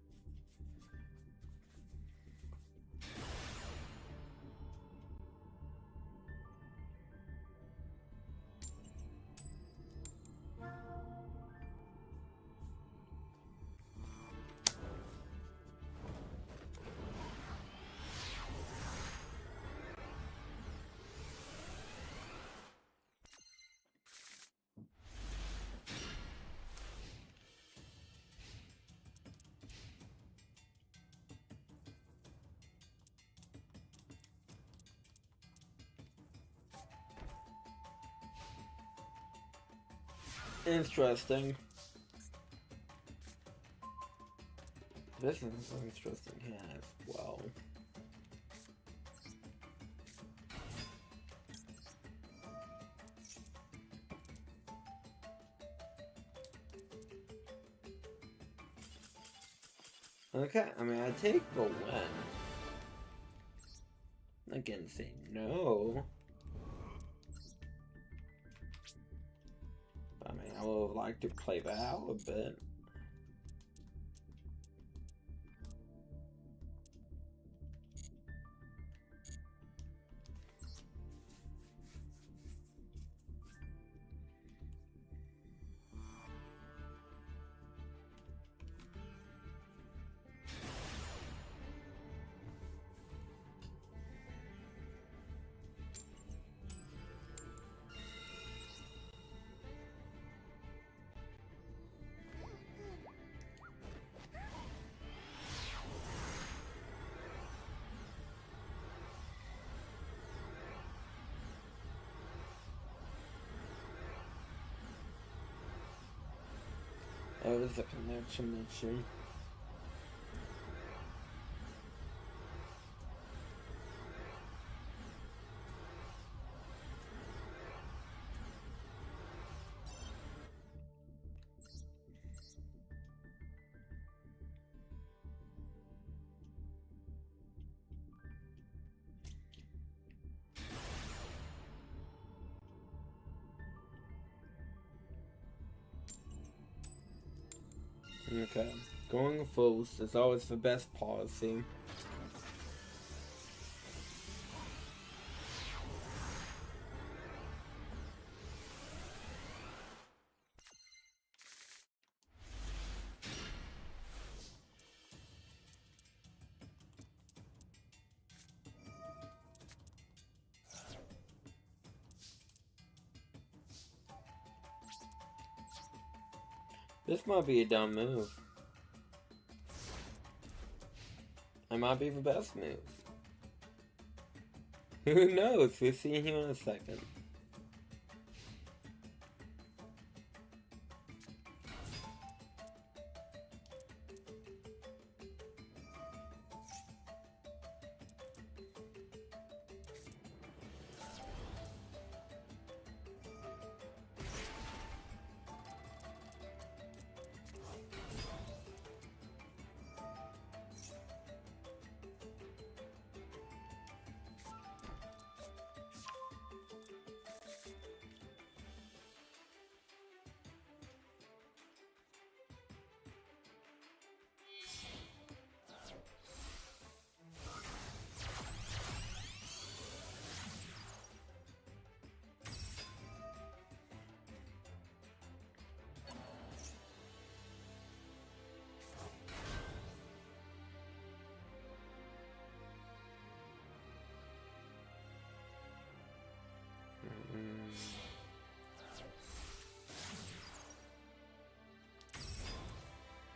Interesting. This is an interesting hand as well. Okay, I mean, I take the win. I can say no. I mean, I would like to play that out a bit. Oh, it was a connection issue. Okay, going full is always the best policy. This might be a dumb move. It might be the best move. Who knows? We'll see him in a second.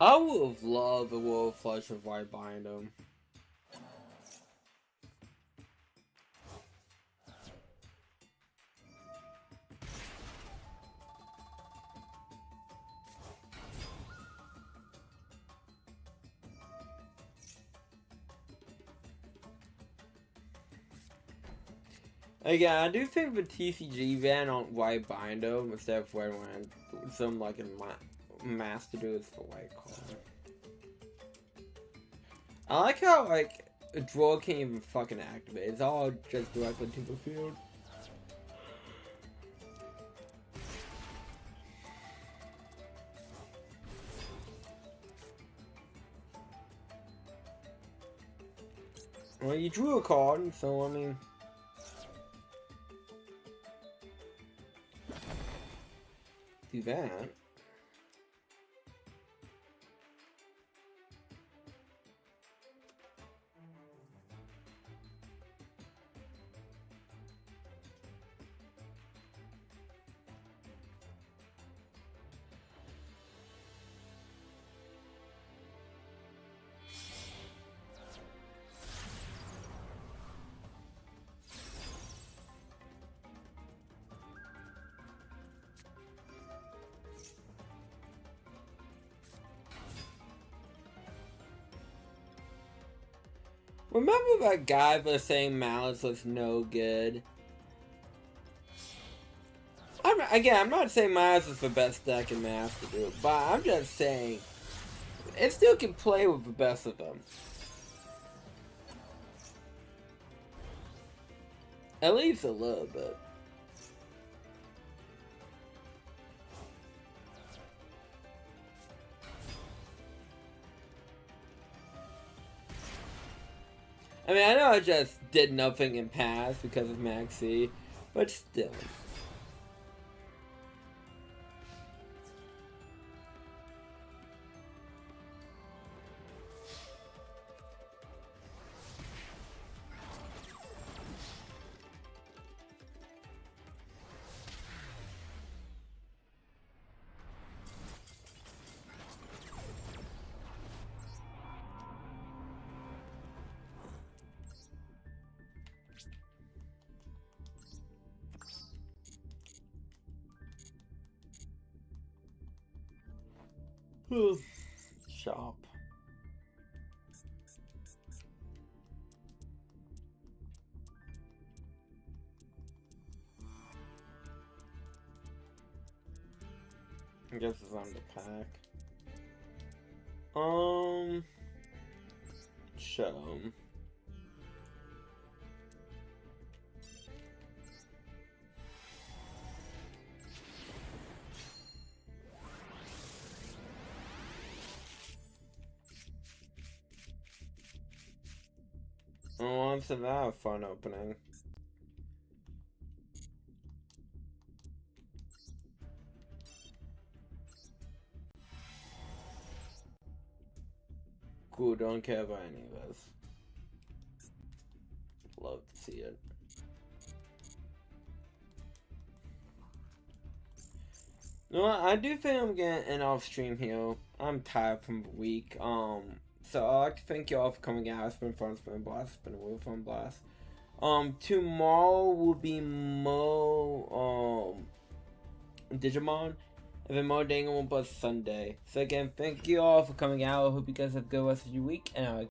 I would have loved a World Flush of White Bindom. Again, I do think the TCG ban on White Bindom instead of wearing some like a master do is for White card. I like how like a draw can't even fucking activate. It's all just directly to the field. Well, you drew a card, so I mean. Do that. Remember that guy that was saying Malice was no good? I'm not saying Malice is the best deck in Master Duel, but I'm just saying it still can play with the best of them. At least a little bit. I mean, I know I just did nothing in pass because of Maxi, but still. Shop. I guess it's on the pack. Show 'em. Oh, isn't that a fun opening? Cool, don't care about any of this. Love to see it. You know what? I do think I'm getting an off stream here. I'm tired from the week. So I'd like to thank you all for coming out. It's been fun, it's been a blast, it's been a real fun blast. Tomorrow will be more Digimon, and then more Danganronpa Sunday. So again, thank you all for coming out. I hope you guys have a good rest of your week, and I'll